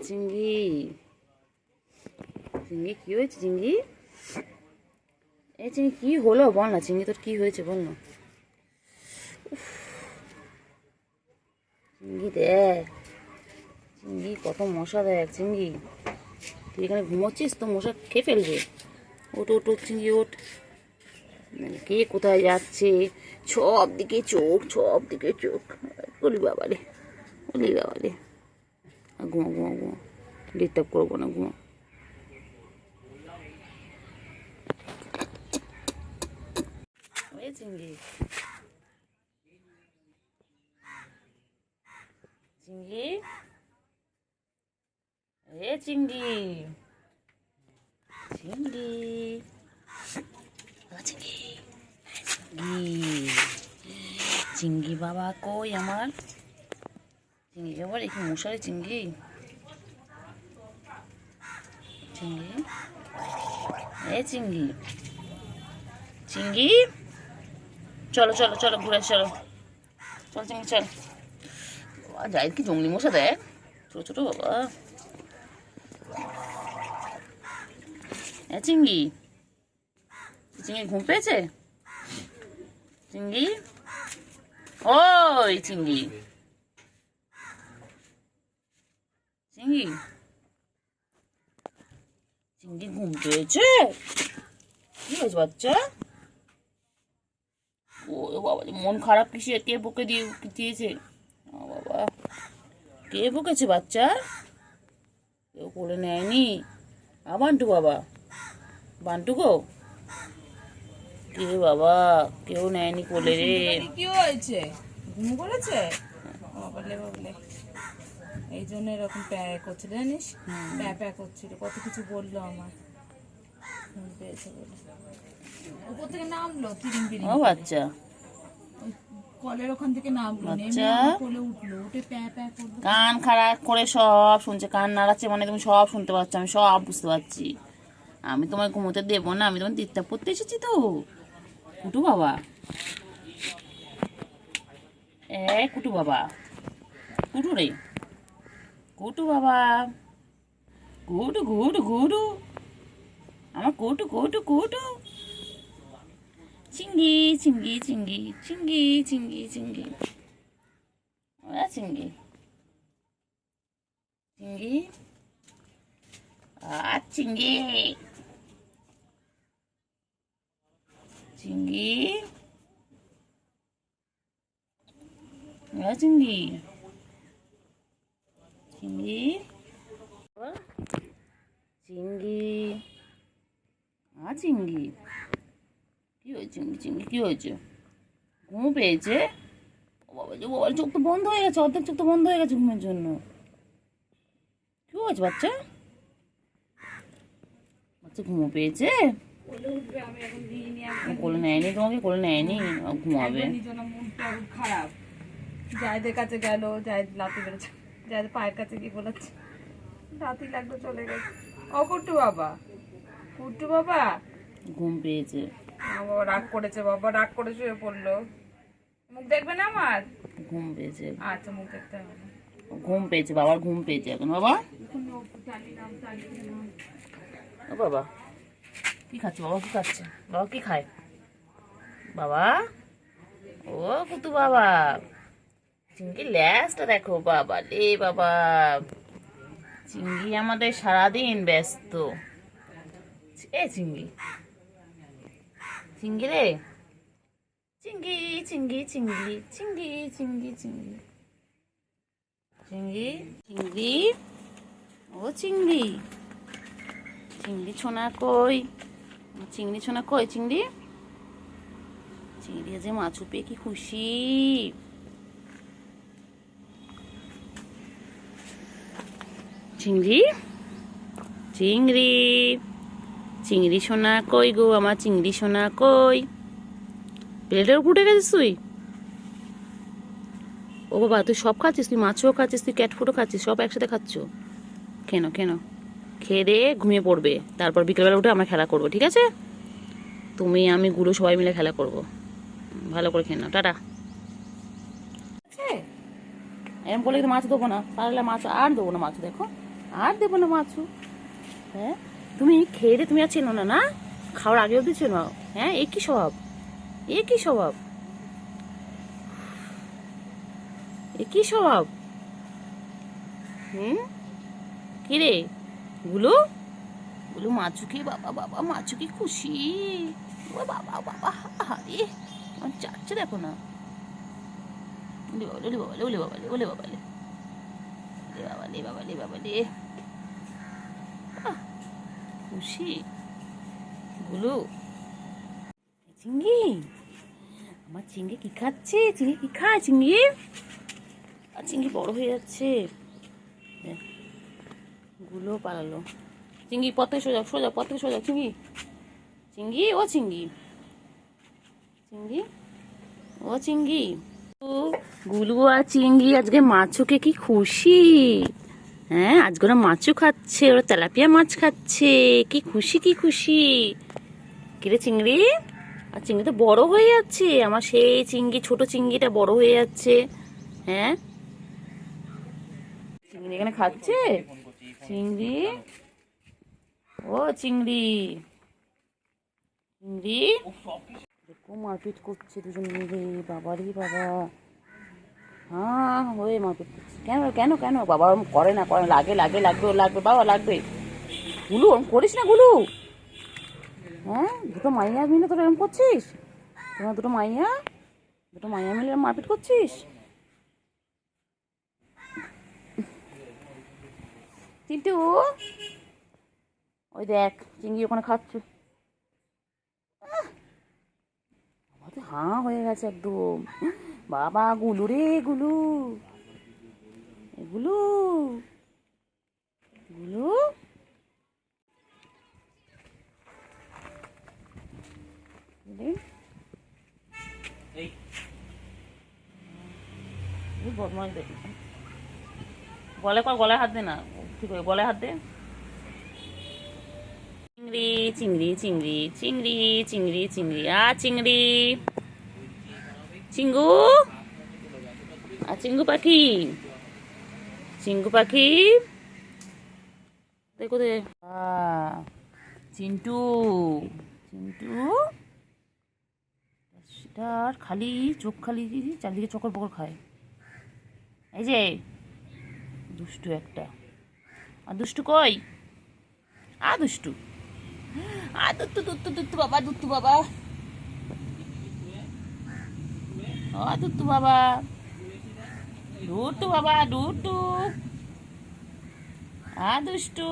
চিংড়ি, চিংড়ি কি হয়েছে চিংড়ি? এই চিংড়ি কি হলো বল না, চিংড়ি তোর কি হয়েছে বল না। চিংড়ি দেখ, চিংড়ি কত মশা দেখ চিংড়ি, তুই এখানে ঘুমোচ্ছিস তো মশা খেয়ে ফেলবে। ওট ওট ওট চিংড়ি ওট, কে কোথায় যাচ্ছে, সব দিকে চোখ, সব দিকে চোখ। বলি বাবারে, বলি বাবারে, ঘুমা ঘুমা ঘুমা, ডিস্টার্ব করবো না, ঘুমা। চিংড়ি, চিংড়ি, এ চিংড়ি, চিংড়ি, চিংড়ি, চিংড়ি বাবা কই আমার চিংড়ি বাবা, একটু মশারি চিংড়ি, চিংড়ি, এ চিংড়ি, চিংড়ি, চলো চলো চলো ঘুরে চলো, চল চিংড়ি চল। যাই কি জঙ্গলি মশা দেখ, ছোট ছোট বাবা। এ চিংড়ি, চিংড়ি ঘুম পেয়েছে চিংড়ি, ওই চিংড়ি, চিংড়ি, চিংড়ি ঘুম পেয়েছে, কি হয়েছে বাচ্চা? ও বাবা, মন খারাপ কিসে, কে বকে দিয়েছে বাবা, কে বকেছে বাচ্চা? কেউ কোলে নেয়নি? বান্টু বাবা, বান্টু গো, কে বাবা, কেউ নেয়নি কোলে রে। কি হয়েছে, ঘুম করেছে বাবলে বাবলে, এই জন্য এরকম প্যাক করছিল জানিস, প্যাক করছিল, কত কিছু বললো আমার, ঘুম পেয়েছে বলে উপর থেকে নামলো তিরিং বিরিং, ও বাচ্চা, কলের ওখান থেকে নামলো, নেমে কোলে উঠলো, উঠে প্যাক করলো। কান খারাপ করে সব শুনছে, কান নাড়াচ্ছে মানে তুমি সব শুনতে পাচ্ছ, আমি সব বুঝতে পারছি। আমি তোমায় ঘুমোতে দেবো না, আমি তোমার ডিস্টার্ব করতে এসেছি তো। কুটু বাবা, কুটু বাবা, কুটু রে, কুটু বাবা, কুটু কুটু কুটু, আমার কুটু কুটু কুটু, চিংড়ি চিংড়ি চিংড়ি চিংড়ি চিংড়ি চিংড়ি, চিংড়ি, চিংড়ি, চিংড়ি, চিংড়ি, চিংড়ি, চিংড়ি, চিংড়ি, চিংড়ি, কি হয়েছে চিংড়ি, চিংড়ি কি হয়েছে? ঘুম পেয়েছে? বাবা যে বাবার চোখ তো বন্ধ হয়ে গেছে, অর্ধেক চোখ তো বন্ধ হয়ে গেছে ঘুমের জন্য। কি হয়েছে বাচ্চা? বাচ্চা ঘুমো পেয়েছে? কোলে নেয়নি তোমাকে, কোলে নেয়নি, ঘুমাবে। খারাপ, জায়দের কাছে গেল, জায়দ লাতি বেড়েছে, জায়দ পায়ের কাছে গিয়ে বলেছে লাতি লাগলো, চলে গেছে। ও কুট্টু বাবা, কুট্টু বাবা ঘুম পেয়েছে, বাবা রাগ করেছে, বাবা রাগ করে শুয়ে পড়লো। মুখ দেখবে না আমার? ঘুম পেয়েছে, আচ্ছা মুখ দেখতে হবে না। ঘুম পেয়েছে, বাবার ঘুম পেয়েছে এখন। বাবা, ও বাবা কি খাচ্ছে, বাবা কি খাচ্ছে, বাবা কি খায় বাবা? ও কুতু বাবা, চিংড়ি ল্যাসটা দেখো বাবা রে বাবা, চিংড়ি আমাদের সারাদিন ব্যস্ত। এ চিংড়ি, চিংড়ি রে, চিংড়ি চিংড়ি চিংড়ি চিংড়ি চিংড়ি চিংড়ি, চিংড়ি, চিংড়ি, ও চিংড়ি, চিংড়ি ছোনা কই, চিংড়ি ছোনা কই, চিংড়ি, চিংড়ি যে মাছ পেয়ে কি খুশি। চিংড়ি, চিংড়ি, চিংড়ি সোনা কই গো, আমার চিংড়ি সোনা কই, প্লেটের উপর উঠে গেছিস তুই? ও বাবা, তুই সব খাচ্ছিস, তুই মাছও খাচ্ছিস, তুই ক্যাট ফুডও খাচ্ছিস, সব একসাথে খাচ্ছ কেন? কেন খেয়ে দিয়ে ঘুমিয়ে পড়বে, তারপর বিকেলবেলা উঠে আমরা খেলা করবো, ঠিক আছে? তুমি আমি গুলো সবাই মিলে খেলা করবো, ভালো করে খেয়ে নাও, টাটা। এরকম বলে কিন্তু মাছ দেবো না, পারলে মাছ আর দেবো না, মাছ দেখো আর দেবো না মাছু। হ্যাঁ, তুমি খেয়ে দিয়ে তুমি আর চেনো না, না খাওয়ার আগে অবধি চেনো। হ্যাঁ, এ কি স্বভাব, এ কি স্বভাব, এ কি স্বভাব। হুম, কি রে গুলু, গুলু মাছু কি, বাবা বাবা মাছু কি খুশি, ও বাবা বাবা, আরে কেমন চাচ্ছে দেখো না। ওলে বাবা, ওলে বাবা, ওলে বাবা, ওলে বাবা, ওলে বাবা, ওলে বাবা, ওলে বাবা, খুশি গুলু। চিংড়ি, আমার চিংড়ি কি খাচ্ছে, চিংড়ি কি খায় চিংড়ি, আর চিংড়ি বড় হয়ে যাচ্ছে। দেখ, গুলো পালালো। চিংড়ি পথে সোজা, সোজা পথে সোজা, চিংড়ি, চিংড়ি ও চিংড়ি, চিংড়ি ও চিংড়ি। গুলু আর চিংড়ি আজকে মাছুকে কি খুশি। হ্যাঁ, আজকে ওরা মাছু খাচ্ছে, ওরা তেলাপিয়া মাছ খাচ্ছে, কি খুশি কি খুশি। কিরে চিংড়ি, আর চিংড়ি তো বড় হয়ে যাচ্ছে, আমার সেই চিংড়ি, ছোট চিংড়িটা বড় হয়ে যাচ্ছে। হ্যাঁ, চিংড়ি এখানে খাচ্ছে, চিংড়ি ও চিংড়ি, চিংড়ি দেখো মারপিট করছে দুজন মিলে, বাবারই বাবা। হ্যাঁ, হয়ে মারপিট করছে, কেন কেন কেন, বাবা ওরম করে না, করে না, লাগে লাগে লাগবে, ওর লাগবে বাবা, লাগবে। গুলু ওরম করিস না গুলু। হ্যাঁ, দুটো মাইয়া মিলে তোরা এরম করছিস, তোমার দুটো মাইয়া, দুটো মাইয়া মিলে এরম মারপিট করছিস। চিন্টু, ওই দেখ চিংড়ি ওখানে খাচ্ছে। হাঁ হয়ে গেছে একদম, বাবা গুলু রে গুলু, গুলু, গুলু, বদমাস দেখি, গলায় কর, গলায় হাত দে না, ঠিক আছে গলায় হাত দে। চিংড়ি চিংড়ি চিংড়ি চিংড়ি চিংড়ি চিংড়ি চিংড়ি, চিঙ্গু, চিঙ্গু পাখি, চিঙ্গু পাখি দেখো দে, চিন্টু, চিন্টু সেটার খালি চোখ, খালি চারদিকে চকর পকর খায়। এই যে দুষ্টু একটা, আর দুষ্টু কই, দুষ্টু, দুত্তু দুত্তু দুত্তু বাবা, দুত্তু বাবা, দুত্তু বাবা, দুটু বাবা, দুটু, দুষ্টু,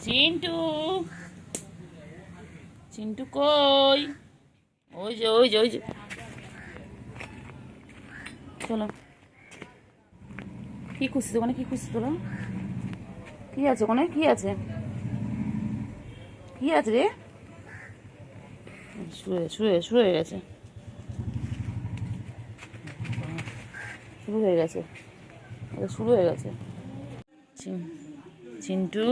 চিন্টু, চিন্টু কই, ওই যে ওই যে ওই যে, চলো কি খুঁজছিস ওখানে, কি খুঁজছিস তোরা, কি আছে ওখানে, কি আছে, কি আছে রে, শুয়ে শুয়ে শুয়ে গেছে, শুরু হয়ে গেছে, শুরু হয়ে গেছে। চিন্টু,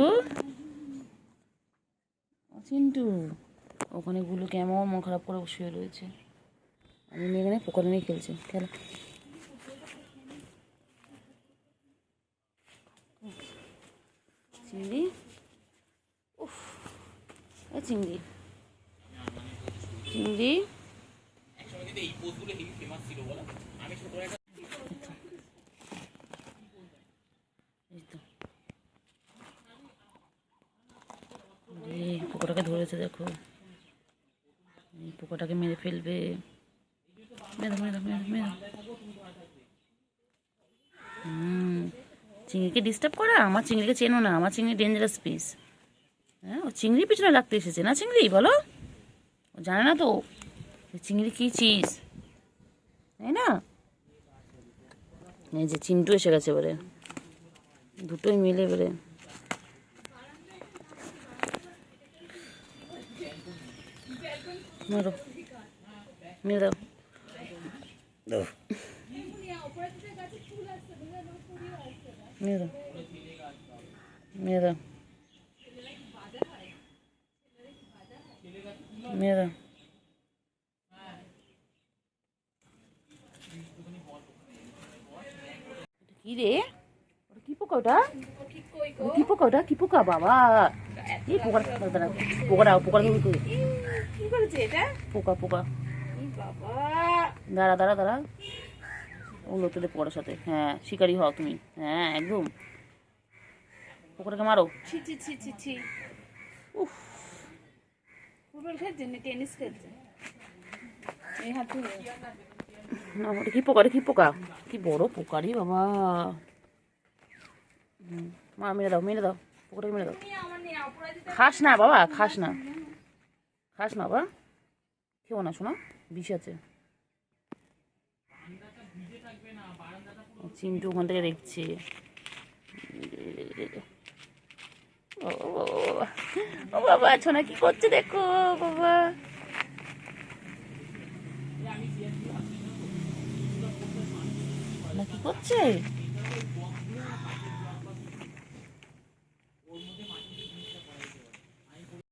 চিন্টু ওখানে গুলো কেমন মন খারাপ করে শুয়ে রয়েছে, আমি নিয়ে এখানে পোকা নিয়ে খেলছি, খেলা। চিংড়ি, উফ, চিংড়ি, চিংড়ি, পোকাটাকে ধরেছে দেখো, পোকাটাকে মেরে ফেলবে, মেরে মেরে মেরে মেরে। চিংড়িকে ডিস্টার্ব করা, আমার চিংড়িকে চেনো না, আমার চিংড়ি ডেঞ্জারাস পিস। হ্যাঁ, ও চিংড়ির পিছনে লাগতে এসেছে না, চিংড়ি বলো, ও জানে না তো চিংড়ি কি চিজ, তাই না। এই যে চিন্টু এসে গেছে বলে, দুটোই মিলে বলে, মারো, মেরে দাও, মেরে দাও, মেরে দাও, মেরে দাও। কি রে, কি পোকা ওটা? কি পোকা ওটা? কি পোকা বাবা? এই পোকাটা দাঁড়া, পোকাটা পোকাটা তুমি কই? কি করেছে এটা? পোকা পোকা ই বাবা, দাঁড়া দাঁড়া দাঁড়া, ওগুলো তোদের পড়ার সাথে। হ্যাঁ শিকারি হও তুমি, হ্যাঁ একদম। পোকাটাকে মারো। ছি ছি ছি ছি ছি। উফ, ফুটবল খেলছে না টেনিস খেলছে? এই হাতে না ওটা কি পোকা? ওটা কি পোকা? কি বড় পোকারি বাবা। মা মেরে দাও মেরে দাও, পোকাটাকে মেরে দাও। খাস না বাবা, খাস না, খাস না বাবা, খেও না শোনা, বিষ আছে। চিন্টু ওখান থেকে দেখছে। ও বাবা, ও বাবা ছোনা কি করছে দেখো বাবা। না কি করছে?